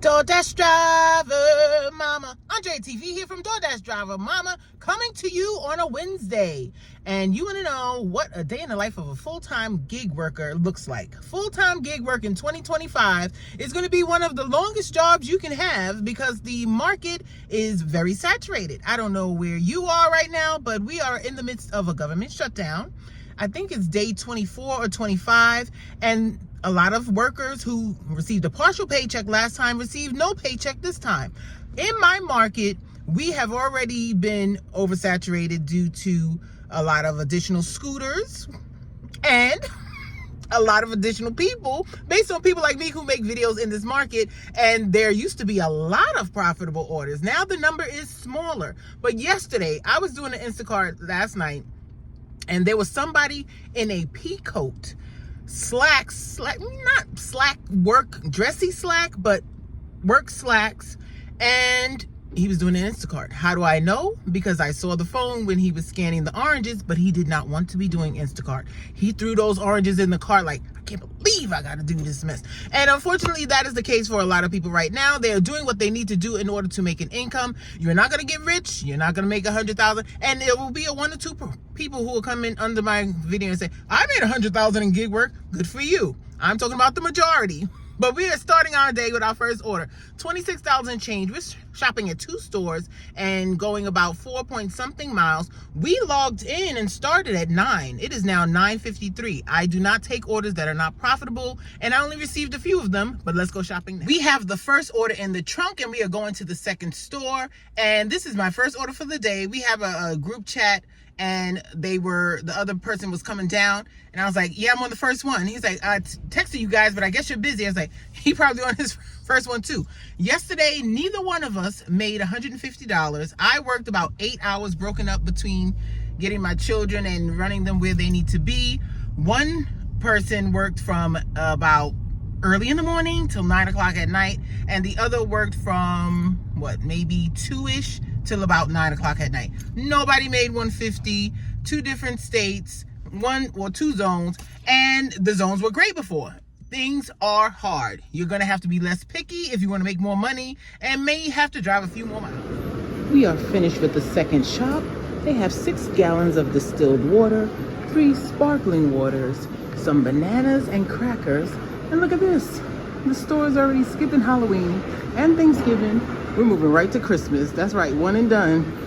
DoorDash Driver Mama. Andre TV here from DoorDash Driver Mama, coming to you on a Wednesday. And you want to know what a day in the life of a full-time gig worker looks like. Full-time gig work in 2025 is going to be one of the longest jobs you can have because the market is very saturated. I don't know where you are right now, but we are in the midst of a government shutdown. I think it's day 24 or 25, and a lot of workers who received a partial paycheck last time received no paycheck this time. In my market, we have already been oversaturated due to a lot of additional scooters and a lot of additional people, based on people like me who make videos in this market, and there used to be a lot of profitable orders. Now the number is smaller. But yesterday, I was doing an Instacart last night, and there was somebody in a pea coat, slacks, not slack work, dressy slack, but work slacks, and he was doing an Instacart. How do I know? Because I saw the phone when he was scanning the oranges, but he did not want to be doing Instacart. He threw those oranges in the cart like, I can't believe I got to do this mess. And unfortunately, that is the case for a lot of people right now. They are doing what they need to do in order to make an income. You're not going to get rich. You're not going to make 100,000. And it will be a 1 or 2 people who will come in under my video and say, I made 100,000 in gig work. Good for you. I'm talking about the majority. But we are starting our day with our first order. $26 change. We're shopping at 2 stores and going about 4-point-something miles. We logged in and started at 9. It is now 9:53. I do not take orders that are not profitable, and I only received a few of them, but let's go shopping now. We have the first order in the trunk, and we are going to the second store. And this is my first order for the day. We have a group chat, and the other person was coming down, and I was like, yeah, I'm on the first one. He's like, I texted you guys, but I guess you're busy. I was like, he probably on his first one too. Yesterday, neither one of us made $150. I worked about 8 hours, broken up between getting my children and running them where they need to be. One person worked from about early in the morning till 9 o'clock at night, and the other worked from maybe 2-ish till about 9 o'clock at night. Nobody made 150. 2 different states, 1 or 2 zones, and the zones were great before. Things are hard. You're gonna have to be less picky if you want to make more money, and may have to drive a few more miles. We are finished with the second shop. They have 6 gallons of distilled water, 3 sparkling waters, some bananas and crackers, and look at this. The store is already skipping Halloween and Thanksgiving. We're moving right to Christmas. That's right, one and done.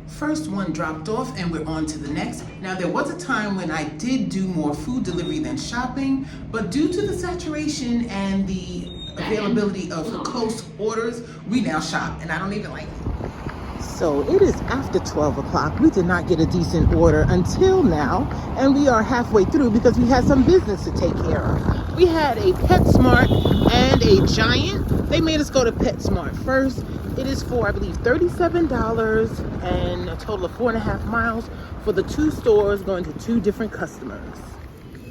First one dropped off, and we're on to the next. Now, there was a time when I did do more food delivery than shopping, but due to the saturation and the availability of close orders, we now shop, and I don't even like it. So it is after 12 o'clock. We did not get a decent order until now, and we are halfway through because we had some business to take care of. We had a PetSmart and a Giant. They made us go to PetSmart first. It is for, I believe, $37 and a total of 4.5 miles for the 2 stores going to 2 different customers.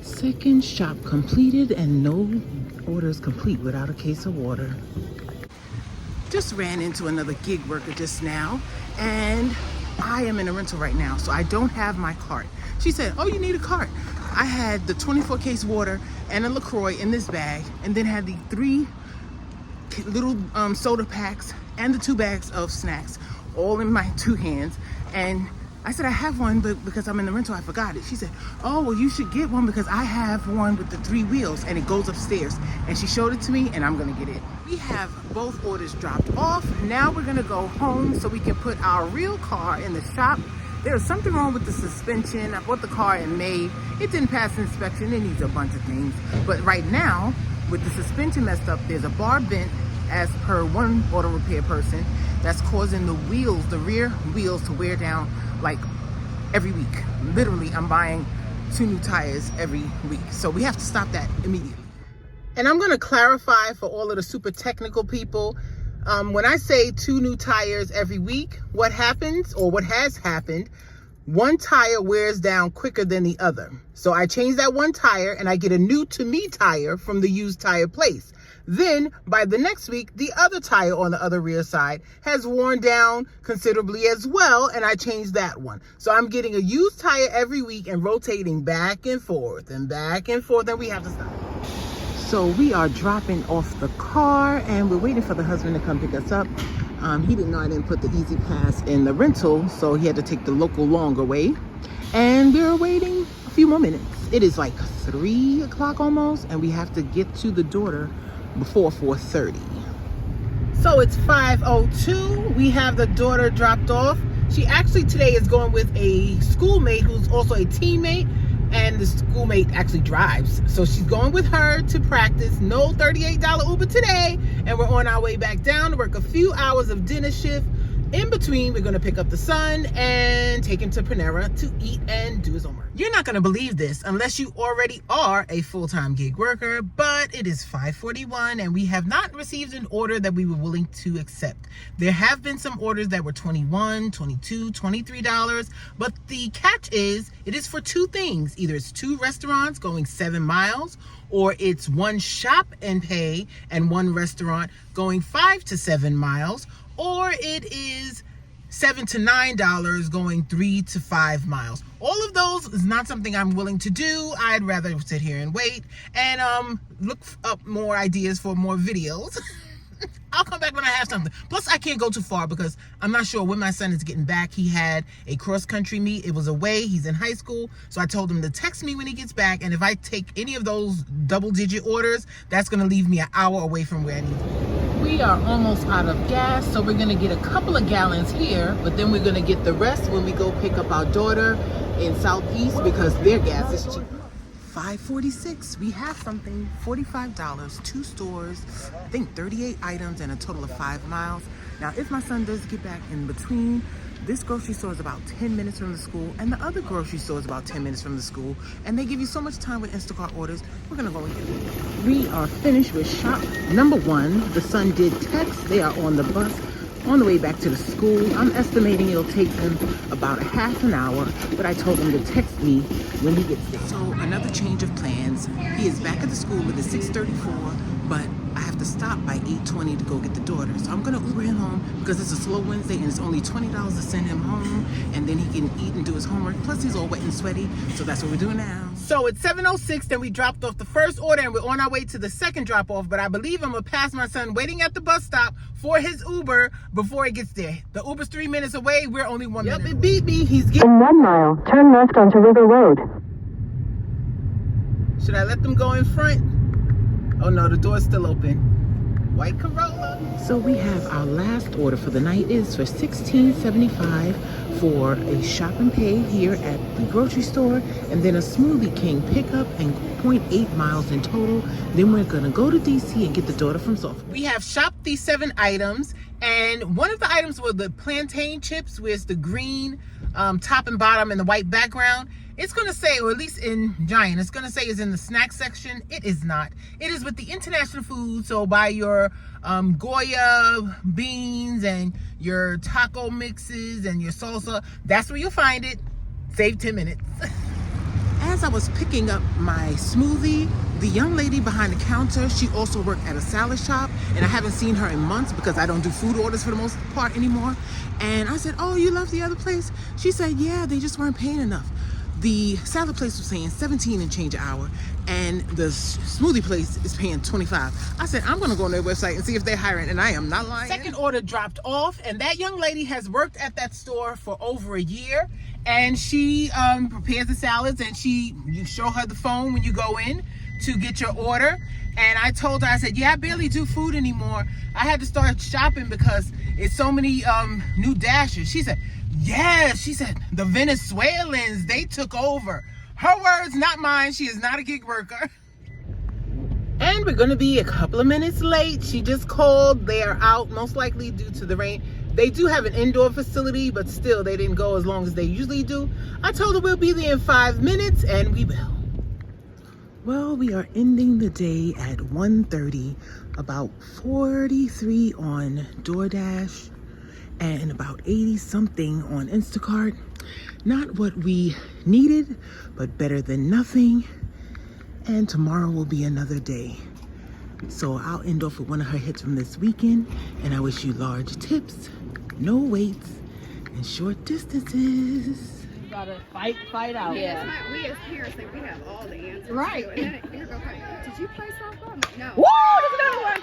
Second shop completed, and no orders complete without a case of water. Just ran into another gig worker just now, and I am in a rental right now, so I don't have my cart. She said, oh, you need a cart. I had the 24-case water and a LaCroix in this bag, and then had the 3 little soda packs and the 2 bags of snacks all in my 2 hands. And I said, I have one, but because I'm in the rental, I forgot it. She said, oh, well, you should get one because I have one with the 3 wheels and it goes upstairs. And she showed it to me, and I'm gonna get it. We have both orders dropped off. Now we're gonna go home so we can put our real car in the shop. There's something wrong with the suspension. I bought the car in May. It didn't pass inspection. It needs a bunch of things. But right now, with the suspension messed up, there's a bar bent, as per one auto repair person, that's causing the wheels, the rear wheels, to wear down like every week. Literally, I'm buying 2 new tires every week. So we have to stop that immediately. And I'm gonna clarify for all of the super technical people, when I say 2 new tires every week, what happens, or what has happened, one tire wears down quicker than the other. So I change that one tire and I get a new to me tire from the used tire place. Then by the next week, the other tire on the other rear side has worn down considerably as well, and I changed that one. So I'm getting a used tire every week and rotating back and forth, and we have to stop. So we are dropping off the car and we're waiting for the husband to come pick us up. He didn't know I didn't put the Easy Pass in the rental, so he had to take the local longer way. And we're waiting a few more minutes. It is like 3 o'clock almost, and we have to get to the daughter before 4:30. So it's 5:02. We have the daughter dropped off. She actually today is going with a schoolmate who's also a teammate, and the schoolmate actually drives. So she's going with her to practice. No $38 Uber today, and we're on our way back down to work a few hours of dinner shift. In between, we're going to pick up the son and take him to Panera to eat and do his homework. You're not going to believe this unless you already are a full-time gig worker, but it is 5:41 and we have not received an order that we were willing to accept. There have been some orders that were $21, $22, $23, but the catch is it is for two things. Either it's 2 restaurants going 7 miles, or it's 1 shop and pay and 1 restaurant going 5 to 7 miles, or it is $7 to $9 going 3 to 5 miles. All of those is not something I'm willing to do. I'd rather sit here and wait and look up more ideas for more videos. I'll come back when I have something. Plus, I can't go too far because I'm not sure when my son is getting back. He had a cross-country meet. It was away. He's in high school. So I told him to text me when he gets back. And if I take any of those double-digit orders, that's going to leave me an hour away from where I need to be. We are almost out of gas, so we're going to get a couple of gallons here, but then we're going to get the rest when we go pick up our daughter in Southeast because their gas is cheap. 5:46, we have something, $45, 2 stores, I think 38 items and a total of 5 miles. Now, if my son does get back in between, this grocery store is about 10 minutes from the school, and the other grocery store is about 10 minutes from the school, and they give you so much time with Instacart orders. We're gonna go and get it. We are finished with shop number 1. The son did text. They are on the bus on the way back to the school. I'm estimating it'll take them about a half an hour, but I told him to text me when he gets there. So another change of plans. He is back at the school at 6:34, but I have to stop by 8:20 to go get the daughter. So I'm gonna Uber him home because it's a slow Wednesday and it's only $20 to send him home, and then he can eat and do his homework. Plus he's all wet and sweaty, so that's what we're doing now. So it's 7:06, then we dropped off the first order and we're on our way to the second drop off, but I believe I'm gonna pass my son waiting at the bus stop for his Uber before he gets there. The Uber's 3 minutes away, we're only 1 minute. Yep, it beat me. He's getting... In 1 mile, turn left onto River Road. Should I let them go in front? Oh no, the door's still open. White Corolla. So we have our last order for the night. It is for $16.75 for a shop and pay here at the grocery store, and then a Smoothie King pickup and 0.8 miles in total. Then we're gonna go to DC and get the daughter from Suffolk. We have shopped these 7 items, and one of the items were the plantain chips with the green top and bottom and the white background. It's going to say, or at least in Giant, it's going to say it's in the snack section. It is not. It is with the international food. So buy your Goya beans and your taco mixes and your salsa. That's where you'll find it. Save 10 minutes. As I was picking up my smoothie, the young lady behind the counter, she also worked at a salad shop, and I haven't seen her in months because I don't do food orders for the most part anymore. And I said, "Oh, you left the other place?" She said, "Yeah, they just weren't paying enough." The salad place was saying 17 and change an hour, and the smoothie place is paying 25. I said, I'm gonna go on their website and see if they're hiring, and I am not lying. Second order dropped off, and that young lady has worked at that store for over a year, and she prepares the salads, and you show her the phone when you go in to get your order. And I told her, I said, yeah, I barely do food anymore. I had to start shopping because it's so many new dashes. She said, yes, she said, the Venezuelans, they took over. Her words, not mine. She is not a gig worker. And we're going to be a couple of minutes late. She just called. They are out, most likely due to the rain. They do have an indoor facility, but still, they didn't go as long as they usually do. I told her we'll be there in 5 minutes, and we will. Well, we are ending the day at 1:30, about 43 on DoorDash, and about 80 something on Instacart. Not what we needed, but better than nothing. And tomorrow will be another day. So I'll end off with one of her hits from this weekend, and I wish you large tips, no waits, and short distances. gotta fight out. Yeah. We as parents think we have all the answers. Right. And then here go, did you play softball? No. Woo! There's another one.